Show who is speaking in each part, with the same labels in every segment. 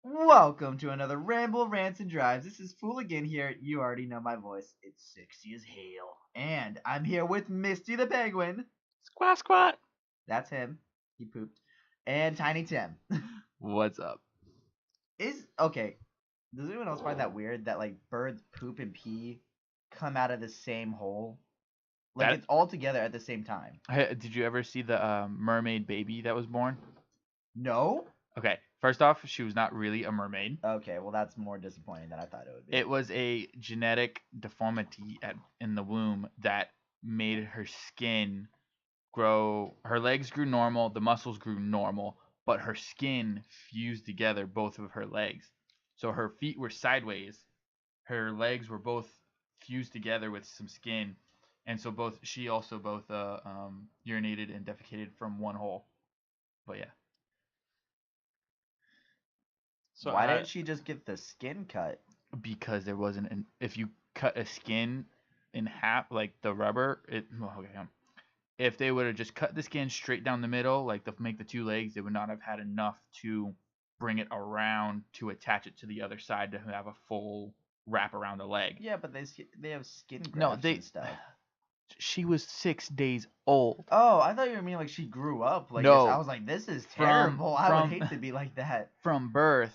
Speaker 1: Welcome to another Ramble, Rants, and Drives. This is Fool again here. You already know my voice. It's sexy as hell. And I'm here with Misty the Penguin.
Speaker 2: Squat, squat.
Speaker 1: That's him. He pooped. And Tiny Tim.
Speaker 2: What's up?
Speaker 1: Okay. Does anyone else find that weird that like birds poop and pee come out of the same hole? Like
Speaker 2: That
Speaker 1: it's all together at the same time.
Speaker 2: Did you ever see the mermaid baby that was born?
Speaker 1: No?
Speaker 2: Okay, first off, she was not really a mermaid.
Speaker 1: Okay, well that's more disappointing than I thought it would be.
Speaker 2: It was a genetic deformity in the womb that made her skin grow. Her legs grew normal, the muscles grew normal, but her skin fused together both of her legs. So her feet were sideways, her legs were both fused together with some skin, and so she also both urinated and defecated from one hole. But yeah,
Speaker 1: So why didn't she just get the skin cut?
Speaker 2: because there wasn't an if you cut a skin in half like the rubber, if they would have just cut the skin straight down the middle, like to make the two legs, they would not have had enough to bring it around to attach it to the other side to have a full wrap around the leg.
Speaker 1: Yeah, but they have skin
Speaker 2: No,
Speaker 1: grafts and stuff.
Speaker 2: She was 6 days old.
Speaker 1: Oh, I thought you were meaning like she grew up like this.
Speaker 2: No.
Speaker 1: I was like, this is terrible. I would hate to be like that.
Speaker 2: From birth,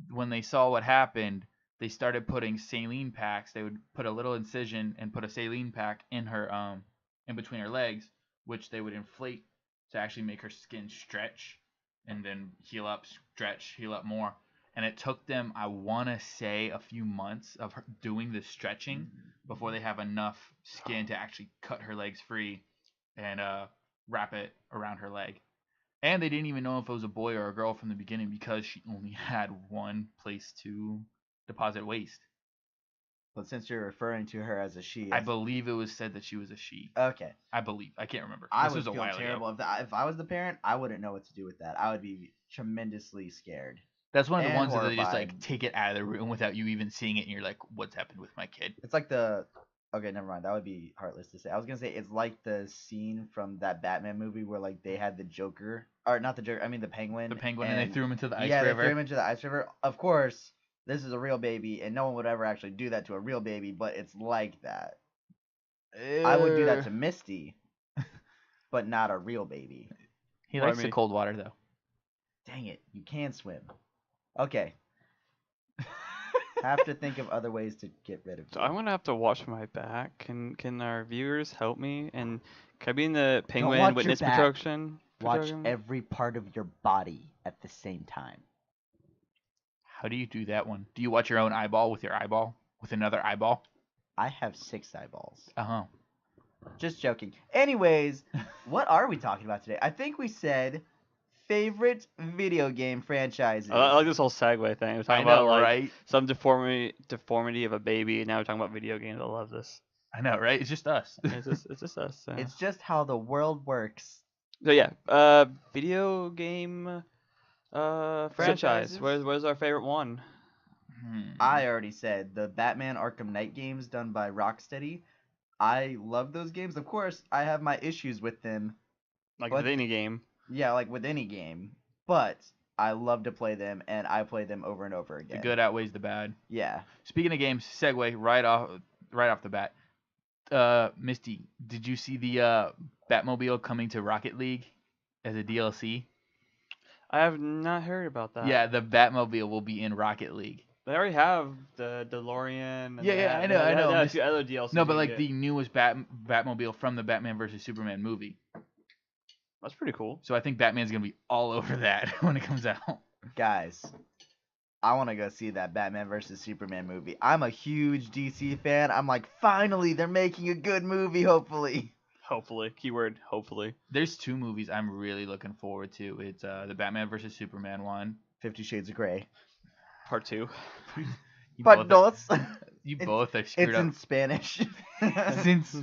Speaker 2: when they saw what happened, they started putting saline packs. They would put a little incision and put a saline pack in her in between her legs, which they would inflate to actually make her skin stretch and then heal up, stretch, heal up more. And it took them, I want to say, a few months of her doing this stretching before they have enough skin to actually cut her legs free and wrap it around her leg. And they didn't even know if it was a boy or a girl from the beginning because she only had one place to deposit waste.
Speaker 1: But since you're referring to her as a she,
Speaker 2: I believe it was said that she was a she.
Speaker 1: Okay.
Speaker 2: I believe. I can't remember.
Speaker 1: I
Speaker 2: This
Speaker 1: would
Speaker 2: was a
Speaker 1: feel
Speaker 2: while
Speaker 1: terrible
Speaker 2: ago.
Speaker 1: if I was the parent. I wouldn't know what to do with that. I would be tremendously scared.
Speaker 2: That's one of the
Speaker 1: and
Speaker 2: ones that they just
Speaker 1: horrified.
Speaker 2: like take it out of the room without you even seeing it, and you're like, "What's happened with my kid?"
Speaker 1: It's like the okay, never mind. That would be heartless to say. I was gonna say it's like the scene from that Batman movie where like they had the Joker, or not the Joker. I mean the Penguin.
Speaker 2: The penguin, and they threw him into the ice
Speaker 1: yeah,
Speaker 2: river.
Speaker 1: they threw him into the ice river. Of course, this is a real baby, and no one would ever actually do that to a real baby. But it's like that. I would do that to Misty, but not a real baby.
Speaker 2: He likes the cold water though.
Speaker 1: Dang it, you can swim. Okay. Have to think of other ways to get rid of you.
Speaker 3: So I'm gonna have to wash my back. Can our viewers help me? And can I be in the Penguin
Speaker 1: watch your
Speaker 3: Witness
Speaker 1: back.
Speaker 3: Protection?
Speaker 1: Watch every part of your body at the same time.
Speaker 2: How do you do that one? Do you watch your own eyeball with your eyeball with another eyeball?
Speaker 1: I have 6 eyeballs.
Speaker 2: Uh-huh.
Speaker 1: Just joking. Anyways, what are we talking about today? I think we said favorite video game franchises.
Speaker 3: I like this whole segue thing. We're talking
Speaker 2: I know,
Speaker 3: about like
Speaker 2: right?
Speaker 3: some deformity of a baby, and now we're talking about video games. I love this.
Speaker 2: I know, right? It's just us.
Speaker 3: It's just us. Yeah.
Speaker 1: It's just how the world works.
Speaker 3: So yeah, video game franchise.
Speaker 1: Franchises?
Speaker 3: Where's our favorite one?
Speaker 1: I already said the Batman Arkham Knight games done by Rocksteady. I love those games. Of course, I have my issues with them.
Speaker 3: Like
Speaker 1: But-
Speaker 3: with any game.
Speaker 1: Yeah, like with any game. But I love to play them, and I play them over and over
Speaker 2: The
Speaker 1: again.
Speaker 2: good outweighs the bad.
Speaker 1: Yeah.
Speaker 2: Speaking of games, segue right off the bat. Misty, did you see the Batmobile coming to Rocket League as a DLC?
Speaker 3: I have not heard about that.
Speaker 2: Yeah, the Batmobile will be in Rocket League.
Speaker 3: They already have the DeLorean. And
Speaker 2: Yeah, I know.
Speaker 3: They have
Speaker 2: I'm
Speaker 3: a few other DLCs.
Speaker 2: No, but
Speaker 3: you
Speaker 2: like
Speaker 3: can
Speaker 2: the
Speaker 3: get.
Speaker 2: newest Batmobile from the Batman versus Superman movie.
Speaker 3: That's pretty cool.
Speaker 2: So I think Batman's gonna be all over that when it comes out.
Speaker 1: Guys, I want to go see that Batman versus Superman movie. I'm a huge DC fan. I'm like, finally, they're making a good movie, hopefully.
Speaker 3: Hopefully. Keyword hopefully.
Speaker 2: There's 2 movies I'm really looking forward to. It's the Batman versus Superman one.
Speaker 1: 50 Shades of Grey.
Speaker 3: Part 2.
Speaker 2: You
Speaker 1: But
Speaker 2: both,
Speaker 1: dos.
Speaker 2: you
Speaker 1: It's-
Speaker 2: both are screwed
Speaker 1: It's
Speaker 2: up.
Speaker 1: in Spanish.
Speaker 2: Since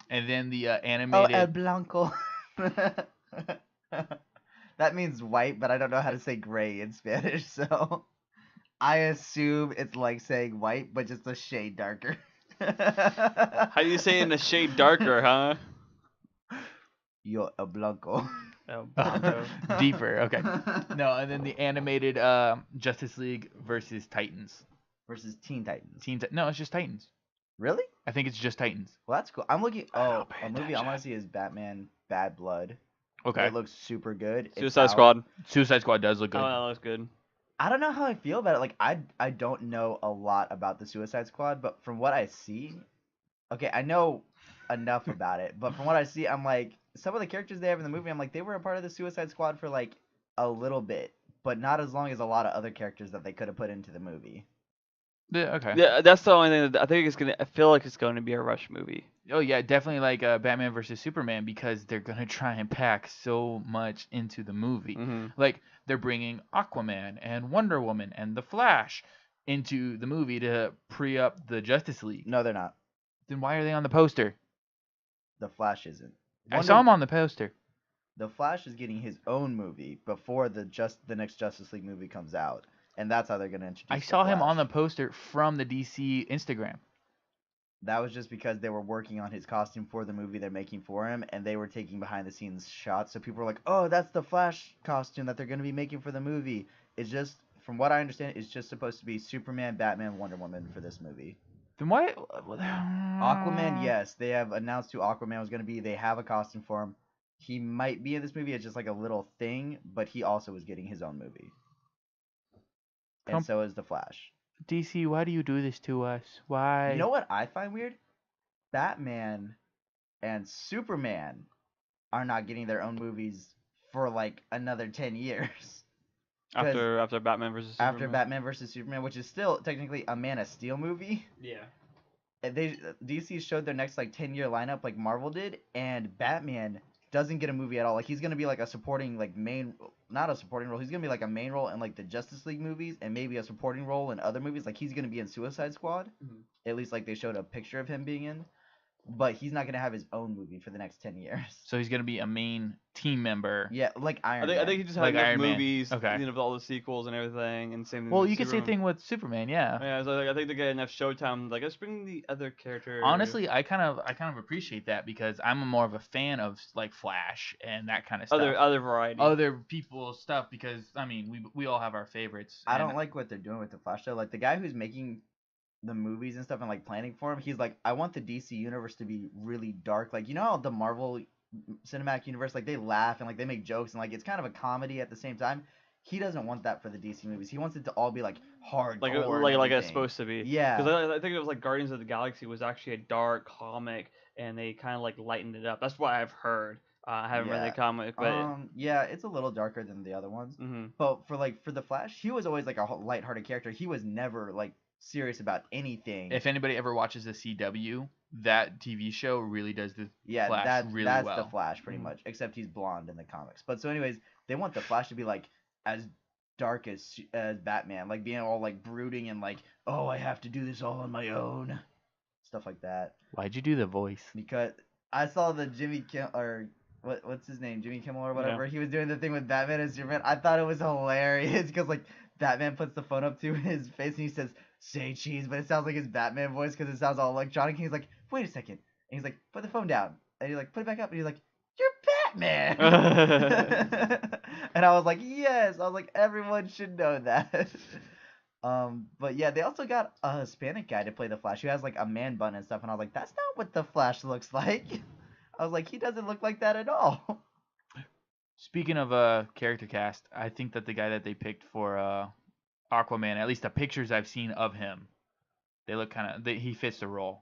Speaker 2: and then the
Speaker 1: Oh,
Speaker 2: animated.
Speaker 1: El Blanco. That means white, but I don't know how to say gray in Spanish, so I assume it's like saying white, but just a shade darker.
Speaker 3: How do you say in a shade darker, huh?
Speaker 1: Yo, El Blanco.
Speaker 3: Oh, Bronco.
Speaker 2: Deeper. Okay. No, and then the animated Justice League versus Titans.
Speaker 1: Versus Teen Titans.
Speaker 2: No, it's just Titans.
Speaker 1: Really?
Speaker 2: I think it's just Titans.
Speaker 1: Well, that's cool. I'm looking.
Speaker 3: I don't
Speaker 1: Oh,
Speaker 3: pay
Speaker 1: a movie I want
Speaker 3: attention.
Speaker 1: to see is Batman Bad Blood.
Speaker 2: Okay.
Speaker 1: It looks super good. It's
Speaker 3: Suicide
Speaker 1: out.
Speaker 3: Squad.
Speaker 2: Suicide Squad does look good.
Speaker 3: Oh, that looks good.
Speaker 1: I don't know how I feel about it. Like I don't know a lot about the Suicide Squad, but from what I see, okay, I know enough about it. But from what I see, I'm like some of the characters they have in the movie. I'm like they were a part of the Suicide Squad for like a little bit, but not as long as a lot of other characters that they could have put into the movie.
Speaker 2: Yeah, okay.
Speaker 3: Yeah, that's the only thing that I think it's gonna. I feel like it's going to be a Rush movie.
Speaker 2: Oh yeah, definitely like Batman versus Superman because they're gonna try and pack so much into the movie.
Speaker 3: Mm-hmm.
Speaker 2: Like they're bringing Aquaman and Wonder Woman and the Flash into the movie to pre up the Justice League.
Speaker 1: No, they're not.
Speaker 2: Then why are they on the poster?
Speaker 1: The Flash isn't.
Speaker 2: I saw him on the poster.
Speaker 1: The Flash is getting his own movie before the next Justice League movie comes out, and that's how they're gonna introduce.
Speaker 2: I
Speaker 1: the
Speaker 2: saw him on the
Speaker 1: Flash.
Speaker 2: poster from the DC Instagram.
Speaker 1: That was just because they were working on his costume for the movie they're making for him, and they were taking behind the scenes shots. So people were like, "Oh, that's the Flash costume that they're gonna be making for the movie." It's just, from what I understand, it's just supposed to be Superman, Batman, Wonder Woman for this movie.
Speaker 2: Then why?
Speaker 1: Aquaman, yes, they have announced who Aquaman was gonna be. They have a costume for him. He might be in this movie. It's just like a little thing, but he also is getting his own movie, and so is the Flash.
Speaker 2: DC, why do you do this to us? Why?
Speaker 1: You know what I find weird? Batman and Superman are not getting their own movies for like another 10 years.
Speaker 3: After Batman versus Superman.
Speaker 1: After Batman versus Superman, which is still technically a Man of Steel movie.
Speaker 3: Yeah.
Speaker 1: DC showed their next like 10-year lineup like Marvel did, and Batman doesn't get a movie at all. Like he's gonna be like a supporting like main, not a supporting role. He's gonna be like a main role in like the Justice League movies, and maybe a supporting role in other movies. Like he's gonna be in Suicide Squad.
Speaker 3: Mhm.
Speaker 1: At least like they showed a picture of him being in. But he's not gonna have his own movie for the next 10 years.
Speaker 2: So he's gonna be a main team member.
Speaker 1: Yeah, like Iron Man.
Speaker 3: I think he just had
Speaker 2: Like
Speaker 3: enough
Speaker 2: Iron Man.
Speaker 3: movies,
Speaker 2: Okay.
Speaker 3: with all the sequels and everything, and same thing.
Speaker 2: Well,
Speaker 3: with
Speaker 2: you could say
Speaker 3: Superman.
Speaker 2: thing with Superman, yeah.
Speaker 3: Yeah, so like, I think they get enough showtime. Like, let's bring the other character.
Speaker 2: Honestly, I kind of appreciate that because I'm more of a fan of like Flash and that kind of stuff.
Speaker 3: other variety.
Speaker 2: Other people's stuff because I mean we all have our favorites.
Speaker 1: I
Speaker 2: and
Speaker 1: don't like what they're doing with the Flash though. Like the guy who's making the movies and stuff and like planning for him, he's like, I want the DC universe to be really dark. Like you know how the Marvel cinematic universe, like they laugh and like they make jokes and like it's kind of a comedy at the same time. He doesn't want that for the DC movies. He wants it to all be like hardcore.
Speaker 3: like
Speaker 1: and
Speaker 3: like it's
Speaker 1: everything.
Speaker 3: supposed to be.
Speaker 1: Yeah.
Speaker 3: Because I think it was like Guardians of the Galaxy was actually a dark comic, and they kind of like lightened it up. That's what I've heard. I haven't read
Speaker 1: Yeah.
Speaker 3: the comic, but
Speaker 1: Yeah, it's a little darker than the other ones.
Speaker 3: mhm.
Speaker 1: But for the Flash, he was always like a lighthearted character. He was never like serious about anything.
Speaker 2: If anybody ever watches the CW, that TV show really does the
Speaker 1: Yeah,
Speaker 2: Flash
Speaker 1: that's
Speaker 2: really
Speaker 1: that's
Speaker 2: well.
Speaker 1: the Flash pretty much, except he's blonde in the comics. But so anyways, they want the Flash to be like as dark as Batman, like being all like brooding and like, oh, I have to do this all on my own, stuff like that.
Speaker 2: Why'd you do the voice?
Speaker 1: Because I saw the Jimmy Kimmel or what's his name, Jimmy Kimmel or whatever.
Speaker 3: Yeah.
Speaker 1: He was doing the thing with Batman and Superman. I thought it was hilarious because like Batman puts the phone up to his face and he says, "Say cheese," but it sounds like his Batman voice because it sounds all electronic. And he's like, "Wait a second," and he's like, "Put the phone down," and he's like, "Put it back up," and he's like, "You're Batman." And I was like, "Yes," I was like, "Everyone should know that." But yeah, they also got a Hispanic guy to play the Flash who has like a man bun and stuff, and I was like, that's not what the Flash looks like. I was like, he doesn't look like that at all.
Speaker 2: Speaking of character cast, I think that the guy that they picked for Aquaman, at least the pictures I've seen of him, they look kind of he fits the role.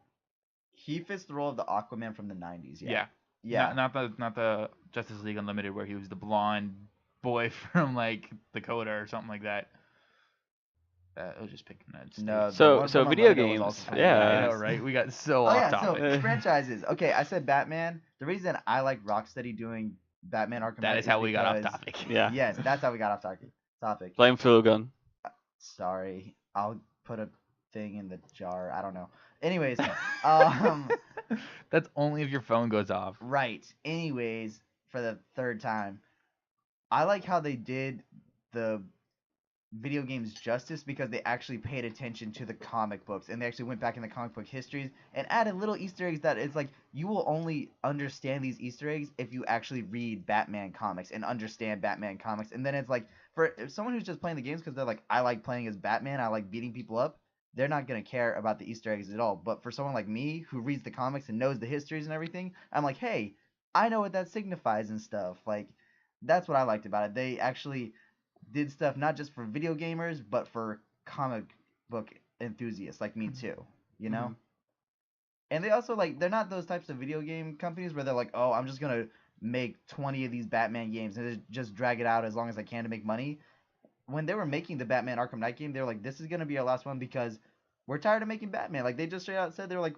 Speaker 1: He fits the role of the Aquaman from the 90s,
Speaker 2: Yeah.
Speaker 1: Yeah.
Speaker 2: Not the Justice League Unlimited where he was the blonde boy from like Dakota or something like that. I was just picking that.
Speaker 1: No, the
Speaker 3: So-
Speaker 1: one
Speaker 3: so
Speaker 1: from
Speaker 3: video
Speaker 1: Unlimited was
Speaker 3: games,
Speaker 1: also from
Speaker 3: yeah.
Speaker 1: the
Speaker 2: I
Speaker 1: 90s.
Speaker 2: know, right? We got so
Speaker 1: Oh
Speaker 2: off
Speaker 1: yeah,
Speaker 2: topic.
Speaker 1: so franchises. Okay, I said Batman. The reason I like Rocksteady doing Batman Arkham
Speaker 2: That
Speaker 1: Knight
Speaker 2: is how we got off
Speaker 1: because-
Speaker 2: topic.
Speaker 3: Yeah.
Speaker 1: Yes, that's how we got off topic.
Speaker 3: Blame Fugan.
Speaker 1: Sorry, I'll put a thing in the jar. I don't know. Anyways, um,
Speaker 2: That's only if your phone goes off.
Speaker 1: right. Anyways, for the third time, I like how they did the video games justice because they actually paid attention to the comic books and they actually went back in the comic book histories and added little Easter eggs that it's like you will only understand these Easter eggs if you actually read Batman comics and understand Batman comics. And then it's like for someone who's just playing the games because they're like, I like playing as Batman, I like beating people up, they're not gonna care about the Easter eggs at all. But for someone like me who reads the comics and knows the histories and everything, I'm like, hey, I know what that signifies and stuff. Like that's what I liked about it. They actually did stuff not just for video gamers, but for comic book enthusiasts like me too. You know.
Speaker 3: Mhm.
Speaker 1: And they also like they're not those types of video game companies where they're like, oh, I'm just gonna make 20 of these Batman games and just drag it out as long as I can to make money. When they were making the Batman Arkham Knight game, they were like, this is gonna be our last one because we're tired of making Batman. Like they just straight out said they're like,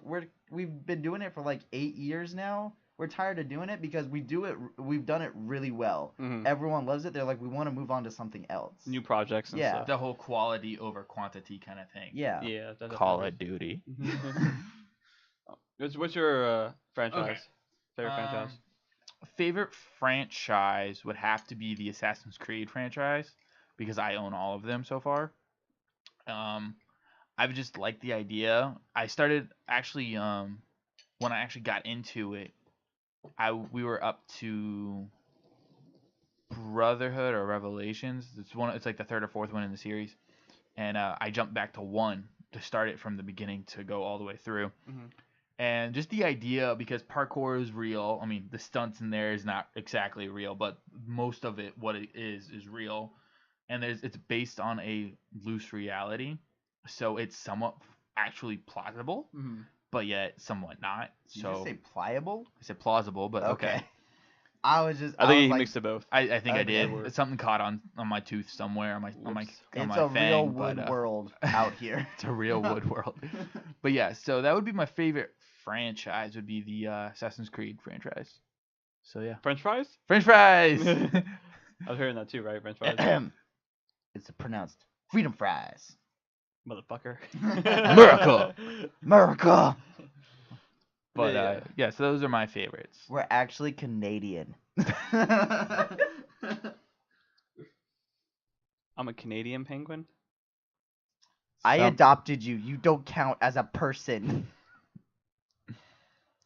Speaker 1: we've been doing it for like 8 years now. We're tired of doing it because we've done it really well.
Speaker 3: Mhm.
Speaker 1: Everyone loves it. They're like, we want to move on to something else.
Speaker 3: New projects and
Speaker 1: Yeah.
Speaker 3: stuff.
Speaker 2: The whole quality over quantity kind of thing.
Speaker 1: Yeah.
Speaker 3: Yeah, that's
Speaker 2: Call
Speaker 3: definitely.
Speaker 2: of Duty.
Speaker 3: What's your franchise?
Speaker 2: Okay.
Speaker 3: Favorite franchise?
Speaker 2: Favorite franchise would have to be the Assassin's Creed franchise because I own all of them so far. I've just liked the idea. I started actually when I actually got into it, we were up to Brotherhood or Revelations. It's like the third or fourth one in the series, and I jumped back to 1 to start it from the beginning to go all the way through.
Speaker 3: Mhm.
Speaker 2: And just the idea, because parkour is real. I mean, the stunts in there is not exactly real, but most of it, what it is real. And it's based on a loose reality, so it's somewhat actually plausible,
Speaker 3: Mhm.
Speaker 2: but yet somewhat not.
Speaker 1: Did you
Speaker 2: So
Speaker 1: just say pliable?
Speaker 2: I said plausible, but okay.
Speaker 1: I
Speaker 3: I
Speaker 1: was
Speaker 3: think he
Speaker 1: like,
Speaker 3: mixed it both.
Speaker 2: I think I
Speaker 1: Okay.
Speaker 2: did. Something caught on my tooth somewhere on my
Speaker 3: Whoops.
Speaker 1: it's
Speaker 2: my
Speaker 1: a
Speaker 2: fang,
Speaker 1: real
Speaker 2: but,
Speaker 1: wood world out here.
Speaker 2: it's a real wood world. But yeah, so that would be my favorite franchise. Would be the Assassin's Creed franchise. So yeah,
Speaker 3: French fries?
Speaker 2: French fries.
Speaker 3: I was hearing that too, right? French fries,
Speaker 1: It's pronounced freedom fries.
Speaker 3: motherfucker.
Speaker 2: America.
Speaker 1: America.
Speaker 2: But
Speaker 3: Yeah.
Speaker 2: yeah, so those are my favorites.
Speaker 1: We're actually Canadian.
Speaker 3: I'm a Canadian penguin.
Speaker 1: I
Speaker 2: Some-
Speaker 1: adopted you. You don't count as a person.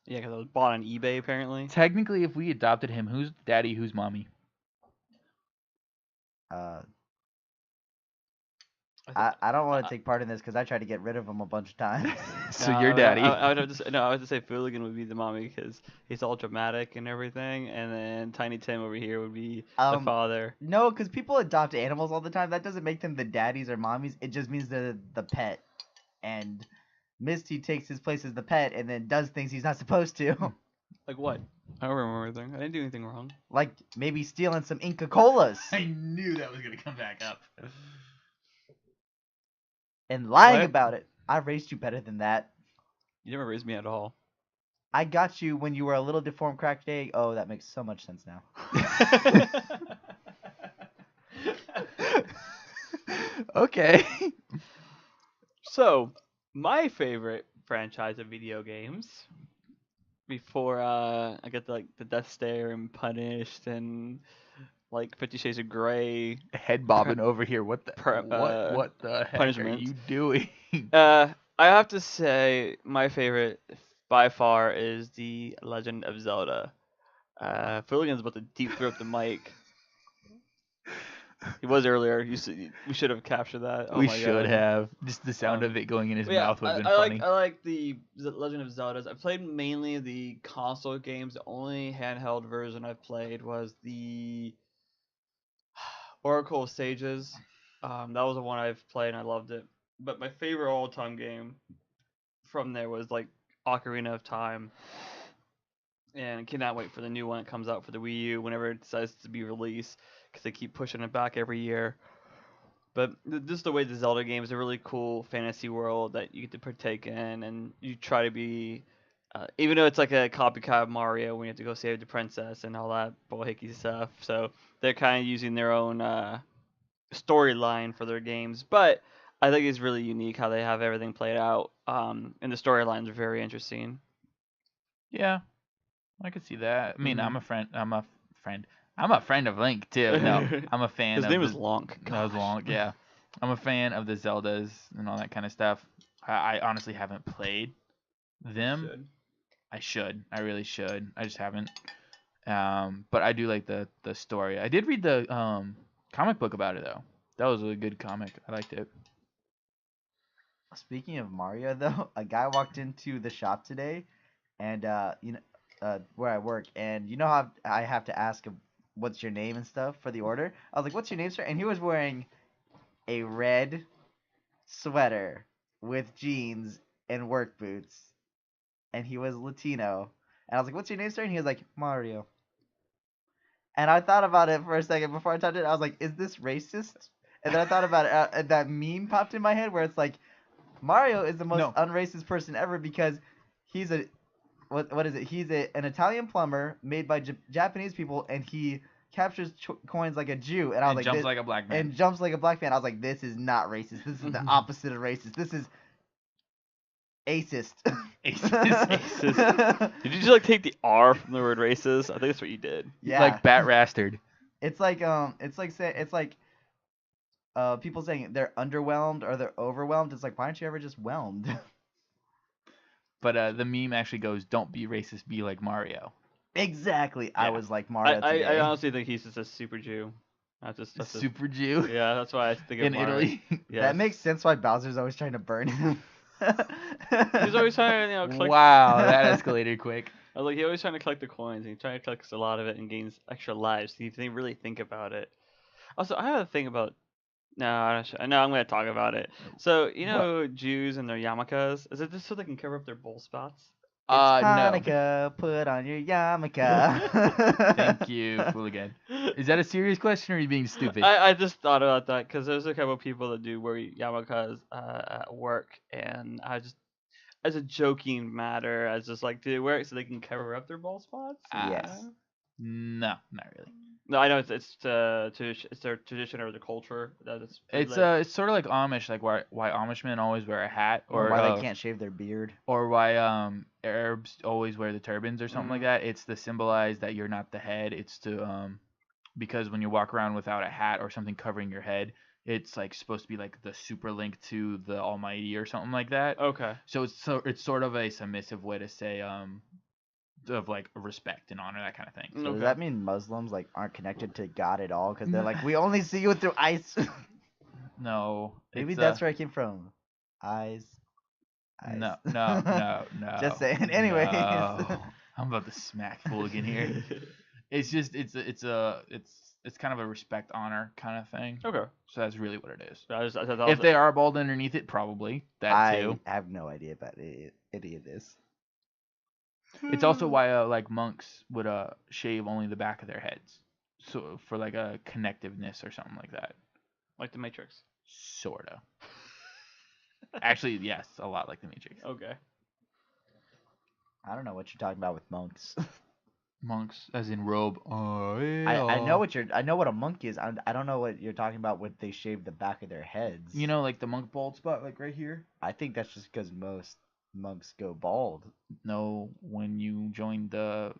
Speaker 3: Yeah, because I was bought on eBay apparently.
Speaker 2: Technically, if we adopted him, who's daddy, who's mommy?
Speaker 1: I don't want to take part in this because I tried to get rid of him a bunch of times.
Speaker 2: So
Speaker 3: No,
Speaker 2: your daddy.
Speaker 3: I would have to say, no, I would have to say Fooligan would be the mommy because he's all dramatic and everything, and then Tiny Tim over here would be the father.
Speaker 1: No, because people adopt animals all the time. That doesn't make them the daddies or mommies. It just means they're the pet. And Misty takes his place as the pet and then does things he's not supposed to.
Speaker 3: Like what? I don't remember anything. I didn't do anything wrong.
Speaker 1: Like maybe stealing some Inca Colas
Speaker 2: I knew that was gonna come back up.
Speaker 1: and lying
Speaker 3: What?
Speaker 1: about it. I raised you better than that.
Speaker 3: You never raised me at all.
Speaker 1: I got you when you were a little deformed cracked egg. Oh, that makes so much sense now.
Speaker 2: Okay.
Speaker 3: So, my favorite franchise of video games before I get like the Death Stare and Punished and like 50 Shades of Grey.
Speaker 2: Head bobbing over here. What the
Speaker 3: Per-
Speaker 2: what the heck are
Speaker 3: punishments.
Speaker 2: you doing?
Speaker 3: I have to say my favorite by far is The Legend of Zelda. Fooligan's about to deep throat the mic. He was earlier. We should have captured that. Oh
Speaker 2: We
Speaker 3: my
Speaker 2: should
Speaker 3: God.
Speaker 2: have. Just the sound of it going in his
Speaker 3: But yeah,
Speaker 2: mouth would have been
Speaker 3: I
Speaker 2: funny.
Speaker 3: like the Legend of Zeldas. I played mainly the console games. The only handheld version I've played was the Oracle of Sages. That was the one I've played and I loved it. But my favorite all-time game from there was like Ocarina of Time. And cannot wait for the new one that comes out for the Wii U whenever it decides to be released because they keep pushing it back every year. But just the way the Zelda game is a really cool fantasy world that you get to partake in, and you try to be, even though it's like a copycat of Mario when you have to go save the princess and all that bohicky stuff. So they're kind of using their own storyline for their games, but I think it's really unique how they have everything played out, and the storylines are very interesting.
Speaker 2: Yeah, I could see that. I mean,
Speaker 3: Mhm.
Speaker 2: I'm a friend. I'm a friend of Link too. No, I'm a fan
Speaker 3: His
Speaker 2: of
Speaker 3: name
Speaker 2: the.
Speaker 3: is Lonk.
Speaker 2: That was long. Yeah. I'm a fan of the Zeldas and all that kind of stuff. I honestly haven't played them.
Speaker 3: Should.
Speaker 2: I should. I really should. I just haven't. But I do like the story. I did read the comic book about it though. That was a good comic. I liked it.
Speaker 1: Speaking of Mario, though, a guy walked into the shop today, and where I work, and you know how I have to ask him, "What's your name?" and stuff for the order. I was like, "What's your name, sir?" And he was wearing a red sweater with jeans and work boots, and he was Latino. And I was like, "What's your name, sir?" And he was like, "Mario." And I thought about it for a second before I typed it. I was like, "Is this racist?" And then I thought about it. And that meme popped in my head where it's like, Mario is the most
Speaker 2: No.
Speaker 1: unracist person ever because he's a what is it? He's an Italian plumber made by Japanese people, and he captures coins like a Jew. And I was
Speaker 2: And
Speaker 1: like,
Speaker 2: jumps like a black man.
Speaker 1: and jumps like a black man. I was like, this is not racist. This is the opposite of racist. This is acist.
Speaker 3: Racist. Did you just like take the R from the word racist? I think that's what you did.
Speaker 1: Yeah.
Speaker 2: Like bat rastard.
Speaker 1: It's like people saying they're underwhelmed or they're overwhelmed. It's like, why aren't you ever just whelmed?
Speaker 2: But the meme actually goes, "Don't be racist, be like Mario."
Speaker 1: Exactly. I
Speaker 2: Yeah.
Speaker 1: was like Mario
Speaker 3: I
Speaker 1: today.
Speaker 3: honestly think he's just a super Jew. That's just
Speaker 2: Super Jew
Speaker 3: yeah. That's why I think of
Speaker 2: in
Speaker 3: Mario.
Speaker 2: Italy.
Speaker 3: Yes.
Speaker 1: That makes sense why Bowser's always trying to burn him.
Speaker 3: He's always trying to collect.
Speaker 2: Wow, that escalated quick.
Speaker 3: I was like, he's always trying to collect the coins, and he's trying to collect a lot of it and gains extra lives. If they really think about it. Also, I have a thing about. No, I'm going to talk about it. So you know Jews and their yarmulkes. Is it just so they can cover up their bull spots?
Speaker 1: It's
Speaker 2: No.
Speaker 1: Hanukkah, put on your yarmulke.
Speaker 2: Thank you, Fooligan. Is that a serious question or are you being stupid?
Speaker 3: I just thought about that because there's a couple of people that do wear yarmulkes at work, and I just, as a joking matter, as just like, do they wear it so they can cover up their bald spots?
Speaker 1: Yes.
Speaker 2: No, not really.
Speaker 3: No, I know it's their tradition or their culture.
Speaker 2: It's sort of like Amish, like why Amish men always wear a hat,
Speaker 1: Or why they can't shave their beard.
Speaker 2: or why Arabs always wear the turbans or something like that. It's to symbolize that you're not the head. It's to because when you walk around without a hat or something covering your head, it's like supposed to be like the super link to the Almighty or something like that.
Speaker 3: Okay.
Speaker 2: So it's sort of a submissive way to say of like respect and honor, that kind of thing.
Speaker 1: So does that mean Muslims like aren't connected to God at all? Because they're like, we only see you through eyes.
Speaker 2: No.
Speaker 1: Maybe that's where I came from. Eyes.
Speaker 2: No.
Speaker 1: Just saying. Anyways.
Speaker 2: No. I'm about to smack Fooligan here. It's just it's kind of a respect honor kind of thing.
Speaker 3: Okay.
Speaker 2: So that's really what it is.
Speaker 3: I
Speaker 2: If they are bald underneath it, probably that too.
Speaker 1: I have no idea about any of this.
Speaker 2: It's also why like monks would shave only the back of their heads, so for like a connectiveness or something like that.
Speaker 3: Like the Matrix.
Speaker 2: Sorta. Actually, yes, a lot like the Matrix.
Speaker 3: Okay.
Speaker 1: I don't know what you're talking about with monks.
Speaker 2: Monks, as in robe.
Speaker 1: I know what a monk is. I don't know what you're talking about when they shave the back of their heads.
Speaker 2: You know, like the monk bald spot, like right here.
Speaker 1: I think that's just because most monks go bald.
Speaker 2: No, when you join the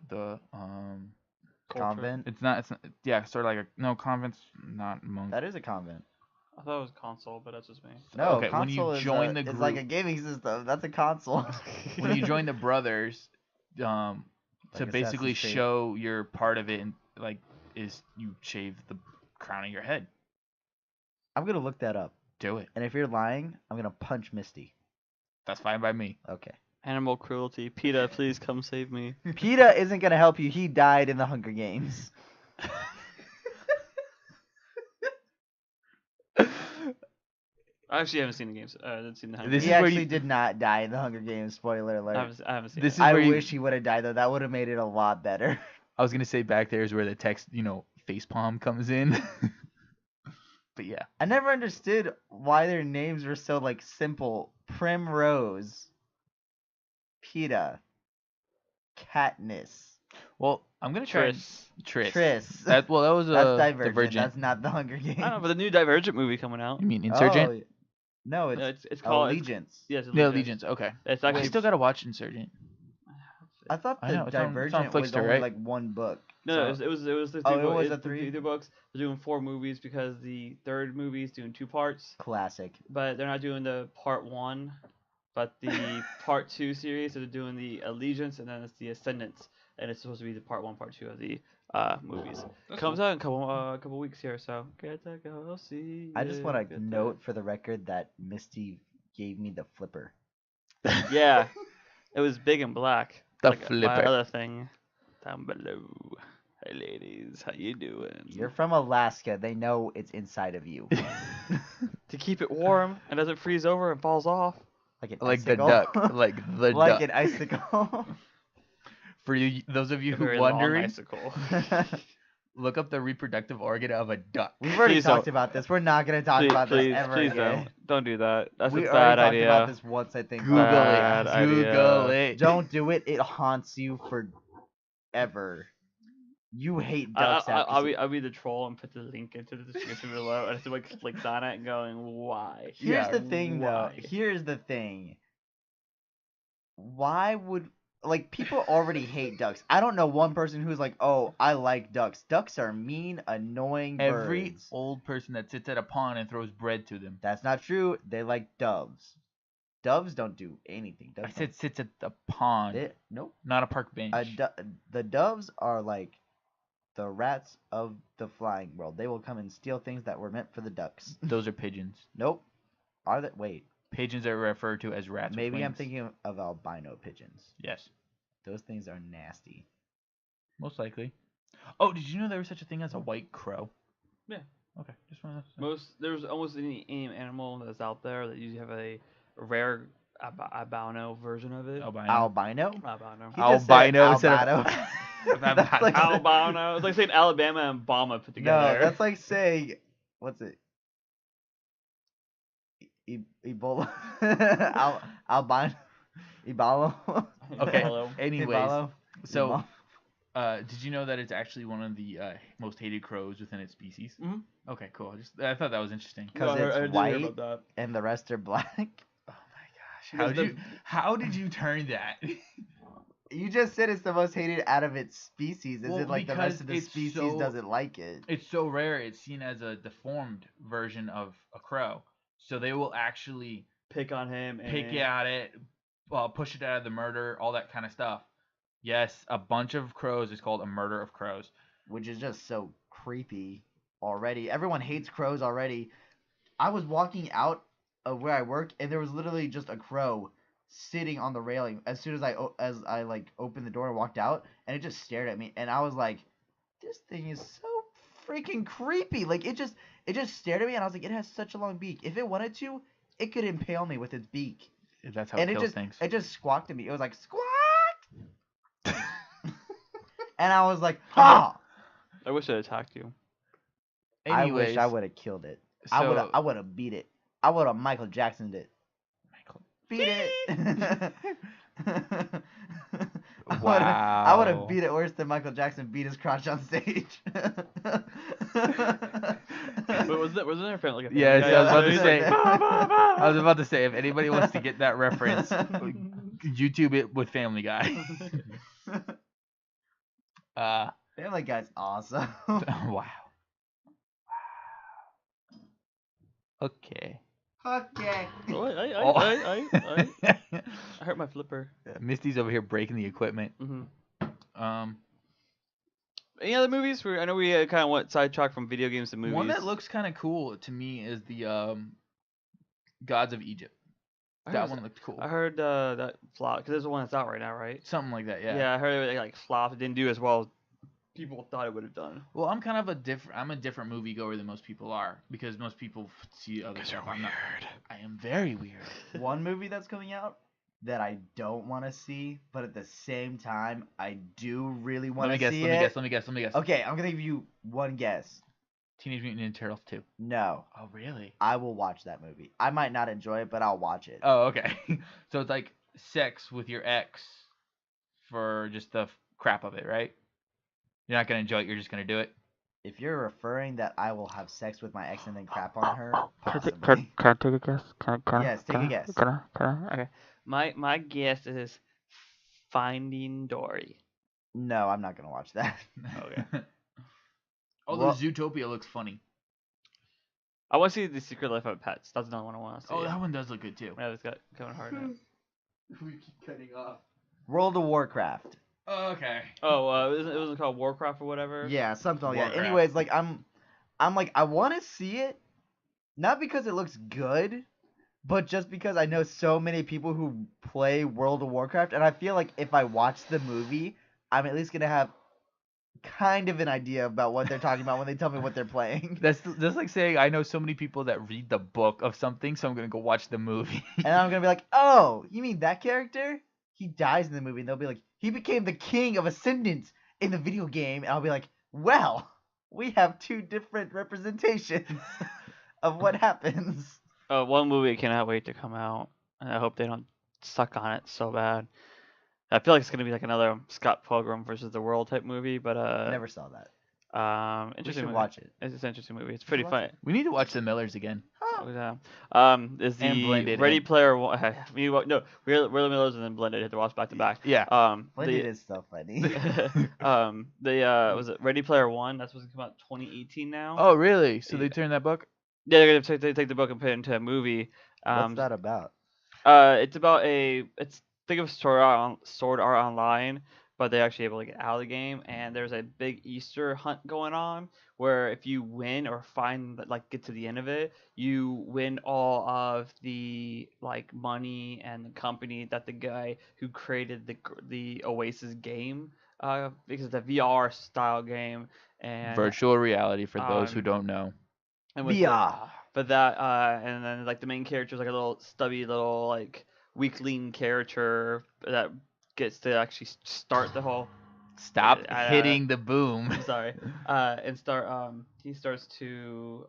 Speaker 1: Convent.
Speaker 2: It's not. Yeah, sort of like convent's not monk.
Speaker 1: That is a convent.
Speaker 3: I thought it was console, but that's just me.
Speaker 1: No,
Speaker 2: okay, when you join the group,
Speaker 1: it's like a gaming system. That's a console.
Speaker 2: When you join the brothers,
Speaker 1: Like
Speaker 2: to basically
Speaker 1: Assassin's Creed.
Speaker 2: show you're part of it, and like is you shave the crown of your head.
Speaker 1: I'm gonna look that up.
Speaker 2: Do it.
Speaker 1: And if you're lying, I'm gonna punch Misty.
Speaker 2: That's fine by me.
Speaker 1: Okay.
Speaker 3: Animal cruelty. PETA, please come save me.
Speaker 1: PETA isn't gonna help you. He died in the Hunger Games.
Speaker 3: I actually haven't seen the games. I haven't seen the Hunger
Speaker 2: This
Speaker 1: He
Speaker 2: is where
Speaker 1: actually
Speaker 2: you-
Speaker 1: did not die in the Hunger Games. Spoiler alert.
Speaker 3: I haven't seen
Speaker 2: This
Speaker 3: it.
Speaker 2: is
Speaker 1: I
Speaker 2: where you-
Speaker 1: wish he would have died though. That would have made it a lot better.
Speaker 2: I was gonna say back there is where the text, facepalm comes in. But yeah.
Speaker 1: I never understood why their names were so like simple. Primrose, PETA, Katniss,
Speaker 2: Well, I'm gonna try
Speaker 3: Triss.
Speaker 2: Triss.
Speaker 1: Triss.
Speaker 2: That was
Speaker 1: That's Divergent.
Speaker 2: Divergent.
Speaker 1: That's not the Hunger Games.
Speaker 3: I don't know, but the new Divergent movie coming out.
Speaker 2: You mean Insurgent?
Speaker 1: Oh, no,
Speaker 3: Yeah,
Speaker 1: it's
Speaker 3: it's called
Speaker 1: Allegiance.
Speaker 3: Yes,
Speaker 2: Yeah, Allegiance. Okay.
Speaker 3: It's
Speaker 2: I
Speaker 3: actually
Speaker 2: still gotta watch Insurgent.
Speaker 1: I thought
Speaker 2: I
Speaker 1: the
Speaker 2: know, it's on
Speaker 1: Divergent was
Speaker 2: Flickster,
Speaker 1: only
Speaker 2: right?
Speaker 1: like one book.
Speaker 3: No,
Speaker 2: So-
Speaker 3: it was the
Speaker 1: Oh,
Speaker 3: three
Speaker 1: it
Speaker 3: books.
Speaker 1: was
Speaker 3: It's
Speaker 1: the three?
Speaker 3: the books. They're doing 4 movies because the third movie is doing 2 parts,
Speaker 1: Classic.
Speaker 3: but they're not doing the part 1, but the part 2 series. So they're doing the Allegiance and then it's the Ascendants, and it's supposed to be the part 1, part 2 of the movies.
Speaker 2: That's
Speaker 3: Comes
Speaker 2: cool.
Speaker 3: out in a couple weeks here, so get to go see.
Speaker 1: I just
Speaker 3: it,
Speaker 1: want
Speaker 3: get
Speaker 1: to
Speaker 3: to-
Speaker 1: note for the record that Misty gave me the flipper.
Speaker 3: Yeah, it was big and black.
Speaker 2: The
Speaker 3: like my
Speaker 2: flipper.
Speaker 3: other thing down below. Hey ladies, how you doing?
Speaker 1: You're from Alaska. They know it's inside of you.
Speaker 3: To keep it warm and doesn't freeze over and falls off.
Speaker 1: Like an
Speaker 2: Like the
Speaker 1: icicle.
Speaker 2: duck. Like the
Speaker 1: Like
Speaker 2: duck.
Speaker 1: an icicle.
Speaker 2: For you, those of you
Speaker 3: A
Speaker 2: who
Speaker 3: very long
Speaker 2: wondering,
Speaker 3: icicle.
Speaker 2: look up the reproductive organ of a duck.
Speaker 1: We've already
Speaker 3: Please
Speaker 1: talked
Speaker 3: don't.
Speaker 1: about this. We're not gonna talk about this ever
Speaker 3: Please
Speaker 1: again.
Speaker 3: don't do that. That's
Speaker 1: We
Speaker 3: a
Speaker 1: already
Speaker 3: bad
Speaker 1: talked
Speaker 3: idea.
Speaker 1: about this once, I think.
Speaker 2: Google
Speaker 3: Bad
Speaker 2: it.
Speaker 3: idea.
Speaker 2: Google it.
Speaker 1: Don't do it. It haunts you forever. You hate ducks after
Speaker 3: I'll be the troll and put the link into the description below, and it's like clicks on it and going, why?
Speaker 1: Here's
Speaker 2: Yeah,
Speaker 1: the thing, though.
Speaker 3: why?
Speaker 1: Here's the thing. Why would people already hate ducks? I don't know one person who's like, "Oh, I like ducks." Ducks are mean, annoying
Speaker 2: Every
Speaker 1: birds.
Speaker 2: old person that sits at a pond and throws bread to them.
Speaker 1: That's not true. They like doves. Doves don't do anything.
Speaker 2: I
Speaker 1: Doves
Speaker 2: said sits at the pond,
Speaker 1: nope.
Speaker 2: not a park bench.
Speaker 1: The doves are like the rats of the flying world. They will come and steal things that were meant for the ducks.
Speaker 2: Those are pigeons.
Speaker 1: Nope. Are they? Wait.
Speaker 2: Pigeons are referred to as rats.
Speaker 1: Maybe
Speaker 2: with
Speaker 1: I'm
Speaker 2: wings.
Speaker 1: thinking of albino pigeons.
Speaker 2: Yes,
Speaker 1: Those things are nasty.
Speaker 2: most likely. Oh, did you know there was such a thing as a white crow?
Speaker 3: Yeah.
Speaker 2: Okay, just wanted to.
Speaker 3: There's almost any animal that's out there that you have a rare albino version of it.
Speaker 2: Albino.
Speaker 1: Albino?
Speaker 3: Albino.
Speaker 1: He just said
Speaker 2: Albino instead of-
Speaker 1: albino.
Speaker 2: Albino.
Speaker 1: That's like-
Speaker 3: Albino. It's like saying Alabama and Bama put together.
Speaker 1: No, that's like saying what's it? Ebola. Albino. Ebalo.
Speaker 2: Okay.
Speaker 3: Hello.
Speaker 2: Anyways,
Speaker 1: Ebalo.
Speaker 2: so did you know that it's actually one of the most hated crows within its species?
Speaker 3: Mhm.
Speaker 2: Okay, cool. I thought that was interesting.
Speaker 1: Because
Speaker 3: No, I
Speaker 1: it's
Speaker 3: did hear
Speaker 1: white
Speaker 3: about that.
Speaker 1: and the rest are black.
Speaker 2: Oh my gosh!
Speaker 3: Because
Speaker 2: How did you turn that?
Speaker 1: You just said it's the most hated out of its species. Is
Speaker 2: Well,
Speaker 1: it like the
Speaker 2: because
Speaker 1: rest of the
Speaker 2: it's
Speaker 1: species
Speaker 2: so-
Speaker 1: doesn't like it?
Speaker 2: It's so rare. It's seen as a deformed version of a crow. So they will actually
Speaker 3: Pick on him. And
Speaker 2: pick at it, push it out of the murder, all that kind of stuff. Yes, a bunch of crows is called a murder of crows.
Speaker 1: Which is just so creepy already. Everyone hates crows already. I was walking out of where I work, and there was literally just a crow sitting on the railing as soon as I like opened the door and walked out, and it just stared at me, and I was like, this thing is so freaking creepy. Like it just stared at me, and I was like, it has such a long beak. If it wanted to, it could impale me with its beak.
Speaker 2: That's how
Speaker 1: And
Speaker 2: it
Speaker 1: it
Speaker 2: kills
Speaker 1: just
Speaker 2: things.
Speaker 1: it just squawked at me. It was like squawk. And I was like, ha!
Speaker 3: I wish it attacked you.
Speaker 1: I wish
Speaker 2: Anyways,
Speaker 1: I would have killed it.
Speaker 2: so,
Speaker 1: I would have beat it. I would have Michael Jacksoned it.
Speaker 2: Michael.
Speaker 1: Beat it. I would
Speaker 2: Wow.
Speaker 1: have beat it worse than Michael Jackson beat his crotch on stage.
Speaker 3: But wasn't there a like a
Speaker 2: Yes,
Speaker 3: family
Speaker 2: I was
Speaker 3: guy
Speaker 2: about to
Speaker 3: he's
Speaker 2: say.
Speaker 3: like, "Bah, bah, bah."
Speaker 2: I was about to say, if anybody wants to get that reference, YouTube it with Family Guy.
Speaker 1: Family Guy's awesome.
Speaker 2: Wow. Okay.
Speaker 1: Okay.
Speaker 3: Oh,
Speaker 2: Oh.
Speaker 3: I hurt my flipper.
Speaker 2: Misty's over here breaking the equipment.
Speaker 3: Mm-hmm. Any other movies? I know we kind of went sidetracked from video games to movies.
Speaker 2: One that looks kind of cool to me is the Gods of Egypt. That one looked cool.
Speaker 3: I heard that flop because there's the one that's out right now, right?
Speaker 2: Something like that, yeah.
Speaker 3: Yeah, I heard it like flopped. It didn't do as well as people thought it would have done.
Speaker 2: Well, I'm kind of a different moviegoer than most people are because most people see other stuff. I am very weird.
Speaker 1: One movie that's coming out that I don't want to see, but at the same time I do really want to see it.
Speaker 2: Let me guess.
Speaker 1: Okay, I'm gonna give you one guess.
Speaker 2: Teenage Mutant Ninja Turtles 2.
Speaker 1: No,
Speaker 2: Oh, really?
Speaker 1: I will watch that movie. I might not enjoy it, but I'll watch it.
Speaker 2: Oh, okay. So it's like sex with your ex for just the crap of it, right? You're not gonna enjoy it. You're just gonna do it.
Speaker 1: If you're referring that I will have sex with my ex and then crap on her, possibly.
Speaker 3: Can I take a guess?
Speaker 1: Yes, take a guess.
Speaker 3: Okay. My guess is Finding Dory.
Speaker 1: No, I'm not gonna watch that.
Speaker 3: Okay.
Speaker 2: Although
Speaker 1: Well-
Speaker 2: Zootopia looks funny.
Speaker 3: I want to see The Secret Life of Pets. That's another one I want to see.
Speaker 2: Oh, that one does look good too.
Speaker 3: Yeah, it's got Kevin Hart in it.
Speaker 2: We keep cutting off.
Speaker 1: World of Warcraft.
Speaker 2: Oh, okay.
Speaker 3: Oh, it wasn't called Warcraft or whatever?
Speaker 1: Yeah, something like that.
Speaker 2: Warcraft.
Speaker 1: Anyways, like I'm like I want to see it, not because it looks good, but just because I know so many people who play World of Warcraft, and I feel like if I watch the movie, I'm at least gonna have kind of an idea about what they're talking about when they tell me what they're playing.
Speaker 2: That's just like saying I know so many people that read the book of something, so I'm gonna go watch the movie.
Speaker 1: And I'm gonna be like, oh, you mean that character? He dies in the movie, and they'll be like, he became the king of Ascendant in the video game, and I'll be like, well, we have two different representations of what happens.
Speaker 3: One movie I cannot wait to come out, and I hope they don't suck on it so bad. I feel like it's gonna be like another Scott Pilgrim versus the World type movie, but
Speaker 1: Never saw that.
Speaker 3: interesting
Speaker 1: We should
Speaker 3: movie.
Speaker 1: watch it.
Speaker 3: It's an interesting movie. It's pretty
Speaker 1: watch
Speaker 3: funny.
Speaker 1: it.
Speaker 2: We need to watch The Millers again.
Speaker 3: Oh, yeah. Is
Speaker 2: And
Speaker 3: the
Speaker 2: Blended
Speaker 3: Ready
Speaker 2: and-
Speaker 3: Player One? No, we're the Millers and then Blended. Hit the watch back to back.
Speaker 2: Yeah.
Speaker 1: Blended is so funny.
Speaker 3: Was it Ready Player One? That's supposed to come out 2018 now.
Speaker 2: Oh, really? So they
Speaker 3: Yeah.
Speaker 2: turned that book?
Speaker 3: Yeah, they're gonna take the book and put it into a movie.
Speaker 1: What's that about?
Speaker 3: It's about think of Sword Art Online, but they're actually able to get out of the game. And there's a big Easter hunt going on where if you win or get to the end of it, you win all of the like money and the company that the guy who created the Oasis game, because it's a VR style game and
Speaker 2: Virtual reality for those who don't know.
Speaker 3: and with
Speaker 1: VR.
Speaker 3: but that and then like the main character is like a little stubby little like weakling character that gets to actually start the whole.
Speaker 2: Stop
Speaker 3: I-
Speaker 2: hitting the boom.
Speaker 3: I'm sorry. He starts to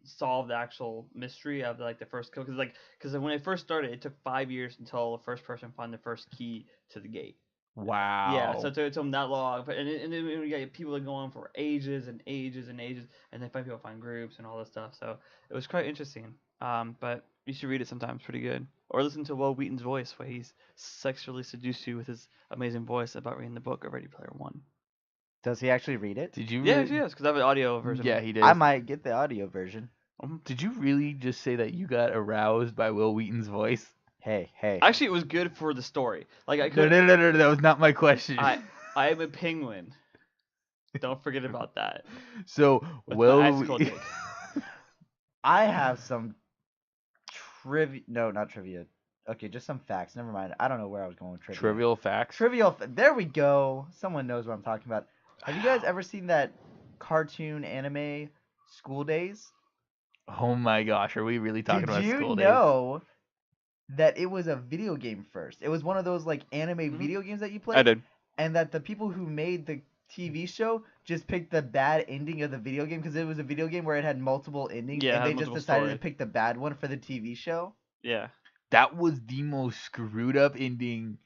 Speaker 3: solve the actual mystery of like the first kill because when it first started, it took 5 years until the first person found the first key to the gate.
Speaker 2: Wow.
Speaker 3: Yeah, so it took them that long, but and then we got people that go on for ages and ages and ages, and then people find groups and all this stuff. So it was quite interesting. But you should read it sometime; it's pretty good. Or listen to Will Wheaton's voice, where he's sexually seduced you with his amazing voice about reading the book of Ready Player One.
Speaker 1: Does he actually read it?
Speaker 2: Did you?
Speaker 3: Yeah,
Speaker 2: Really...
Speaker 3: yes, because I have an audio version.
Speaker 2: Yeah, he did.
Speaker 1: I might get the audio version.
Speaker 2: Did you really just say that you got aroused by Will Wheaton's voice?
Speaker 1: Hey.
Speaker 3: Actually, it was good for the story. Like I
Speaker 2: No,
Speaker 3: could.
Speaker 2: no, that was not my question.
Speaker 3: I am a penguin. Don't forget about that.
Speaker 2: So
Speaker 3: With
Speaker 2: Will.
Speaker 3: my icicle dick.
Speaker 1: I have some trivia. No, not trivia. Okay, just some facts. Never mind. I don't know where I was going with trivia.
Speaker 2: Trivial facts.
Speaker 1: There we go. Someone knows what I'm talking about. Have you guys ever seen that cartoon anime School Days?
Speaker 2: Oh my gosh, are we really talking about
Speaker 1: Did
Speaker 2: school
Speaker 1: you
Speaker 2: days?
Speaker 1: know that it was a video game first? It was one of those like anime video games that you play.
Speaker 3: I did.
Speaker 1: And that the people who made the TV show just picked the bad ending of the video game because it was a video game where it had multiple endings,
Speaker 3: Yeah, it
Speaker 1: and
Speaker 3: had
Speaker 1: they just
Speaker 3: multiple
Speaker 1: decided to
Speaker 3: stories.
Speaker 1: pick the bad one for the TV show.
Speaker 3: Yeah.
Speaker 2: That was the most screwed up ending,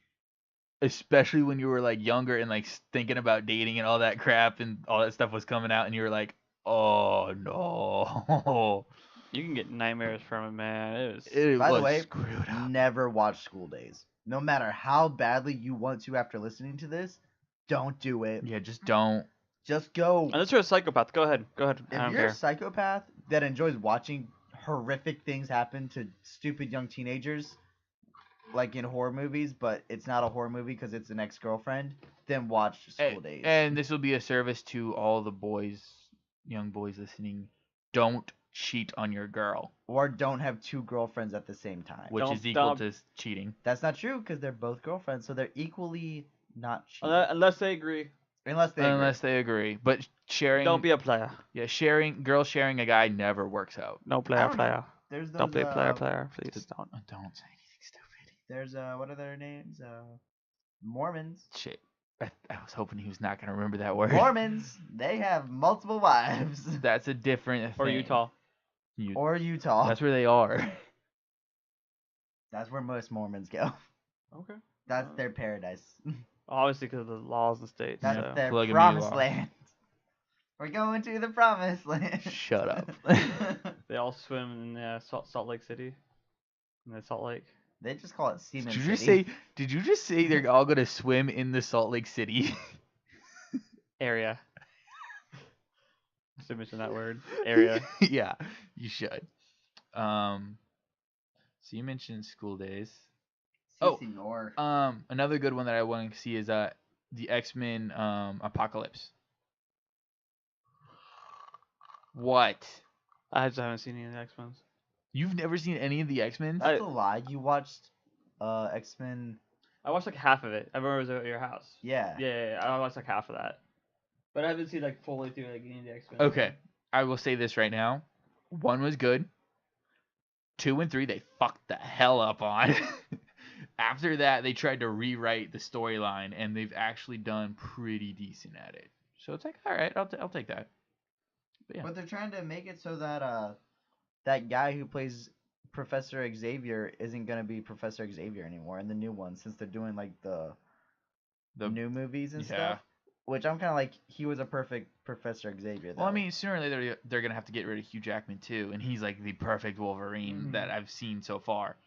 Speaker 2: especially when you were like younger and like thinking about dating and all that crap and all that stuff was coming out, and you were like, oh no.
Speaker 3: You can get nightmares from it, man.
Speaker 2: It
Speaker 1: By
Speaker 2: was
Speaker 1: the way,
Speaker 2: screwed up.
Speaker 1: never watch School Days. No matter how badly you want to after listening to this, don't do it.
Speaker 2: Yeah, just don't.
Speaker 1: Just go.
Speaker 3: Unless you're a psychopath, go ahead. I
Speaker 1: If
Speaker 3: don't
Speaker 1: you're
Speaker 3: care.
Speaker 1: a psychopath that enjoys watching horrific things happen to stupid young teenagers, like in horror movies, but it's not a horror movie because it's an ex-girlfriend, then watch School Days.
Speaker 2: And this will be a service to all the boys, young boys listening. Don't cheat on your girl,
Speaker 1: Or don't have two girlfriends at the same time.
Speaker 2: which
Speaker 3: Don't
Speaker 2: is equal
Speaker 3: stop.
Speaker 2: to cheating.
Speaker 1: That's not true because they're both girlfriends, so they're equally not cheating.
Speaker 3: Unless they agree.
Speaker 1: Unless they agree.
Speaker 2: Unless they agree. But sharing,
Speaker 3: Don't be a player.
Speaker 2: yeah, girls sharing a guy never works out.
Speaker 3: No
Speaker 1: I
Speaker 3: player,
Speaker 1: don't know.
Speaker 3: player.
Speaker 1: There's those,
Speaker 3: Don't be a player. Please don't.
Speaker 2: Don't say anything stupid.
Speaker 1: There's what are their names? Mormons.
Speaker 2: Shit. I was hoping he was not gonna remember that word.
Speaker 1: Mormons. They have multiple wives.
Speaker 2: That's a different thing.
Speaker 3: Or Utah.
Speaker 1: Or Utah.
Speaker 2: That's where they are.
Speaker 1: That's where most Mormons go.
Speaker 3: Okay.
Speaker 1: That's their paradise.
Speaker 3: Obviously, because of the laws in the states.
Speaker 1: That's
Speaker 3: so.
Speaker 1: their
Speaker 2: Plug 'em you
Speaker 1: promised
Speaker 2: are.
Speaker 1: land. We're going to the promised land.
Speaker 2: Shut up.
Speaker 3: They all swim in Salt Lake City. In the Salt Lake.
Speaker 1: They just call it Seaman
Speaker 2: Did you
Speaker 1: City.
Speaker 2: just say? Did you just say they're all gonna swim in the Salt Lake City?
Speaker 3: Area. I should mention that word. Area.
Speaker 2: Yeah, you should. So you mentioned school days.
Speaker 1: Si, senor.
Speaker 2: Another good one that I want to see is the X-Men Apocalypse. What?
Speaker 3: I just haven't seen any of the X-Men.
Speaker 2: You've never seen any of the X-Men?
Speaker 1: That's a lie. You watched X-Men.
Speaker 3: I watched like half of it. I remember it was at your house.
Speaker 1: Yeah.
Speaker 3: Yeah. I watched like half of that. But I haven't seen like fully through like any of the X-Men.
Speaker 2: Okay, I will say this right now. 1 was good. 2 and 3 they fucked the hell up on. After that, they tried to rewrite the storyline, and they've actually done pretty decent at it. So it's like, all right, I'll take that.
Speaker 1: But they're trying to make it so that that guy who plays Professor Xavier isn't gonna be Professor Xavier anymore in the new one, since they're doing like the new movies and stuff. Which I'm kind of like, he was a perfect Professor Xavier. Though.
Speaker 2: Well, I mean, sooner or later they're gonna have to get rid of Hugh Jackman too, and he's like the perfect Wolverine that I've seen so far.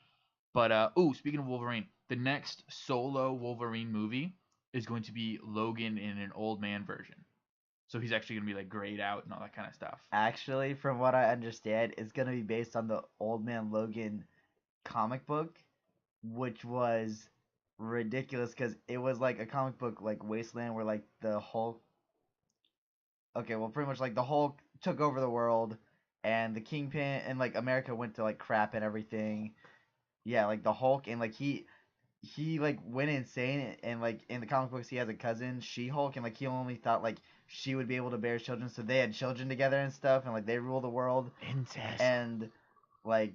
Speaker 2: But speaking of Wolverine, the next solo Wolverine movie is going to be Logan in an old man version. So he's actually gonna be like grayed out and all that kind of stuff.
Speaker 1: Actually, from what I understand, it's gonna be based on the Old Man Logan comic book, which was ridiculous because it was like a comic book like Wasteland where like the Hulk. Okay, well, pretty much like the Hulk took over the world, and the Kingpin and like America went to like crap and everything. Yeah, like the Hulk and like he like went insane, and like in the comic books he has a cousin, She-Hulk, and like he only thought like she would be able to bear children, so they had children together and stuff, and like they rule the world.
Speaker 2: Incest.
Speaker 1: And like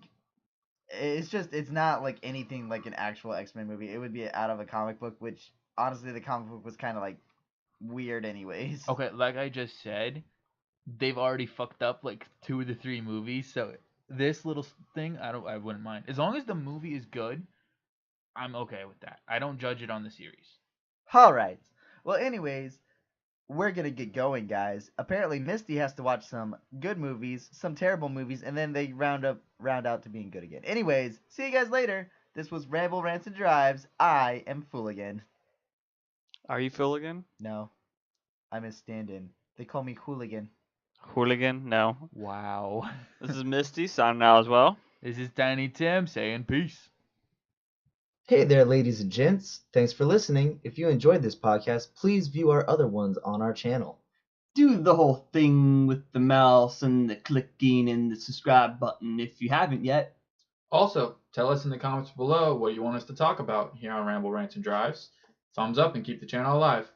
Speaker 1: it's not like anything like an actual X-Men movie. It would be out of a comic book, which honestly the comic book was kind of like weird anyways.
Speaker 2: Okay, like I just said, they've already fucked up like 2 of the 3 movies, so this little thing I wouldn't mind. As long as the movie is good, I'm okay with that. I don't judge it on the series.
Speaker 1: All right. Well, anyways, we're gonna get going, guys. Apparently, Misty has to watch some good movies, some terrible movies, and then they round out to being good again. Anyways, see you guys later. This was Ramble, Rants, and Drives. I am Fooligan.
Speaker 3: Are you Fooligan?
Speaker 1: No, I'm a stand-in. They call me Hooligan.
Speaker 3: Hooligan? No.
Speaker 2: Wow.
Speaker 3: This is Misty signing out as well.
Speaker 2: This is Tiny Tim saying peace.
Speaker 4: Hey there, ladies and gents. Thanks for listening. If you enjoyed this podcast, please view our other ones on our channel.
Speaker 5: Do the whole thing with the mouse and the clicking and the subscribe button if you haven't yet.
Speaker 2: Also, tell us in the comments below what you want us to talk about here on Ramble, Rants, and Drives. Thumbs up and keep the channel alive.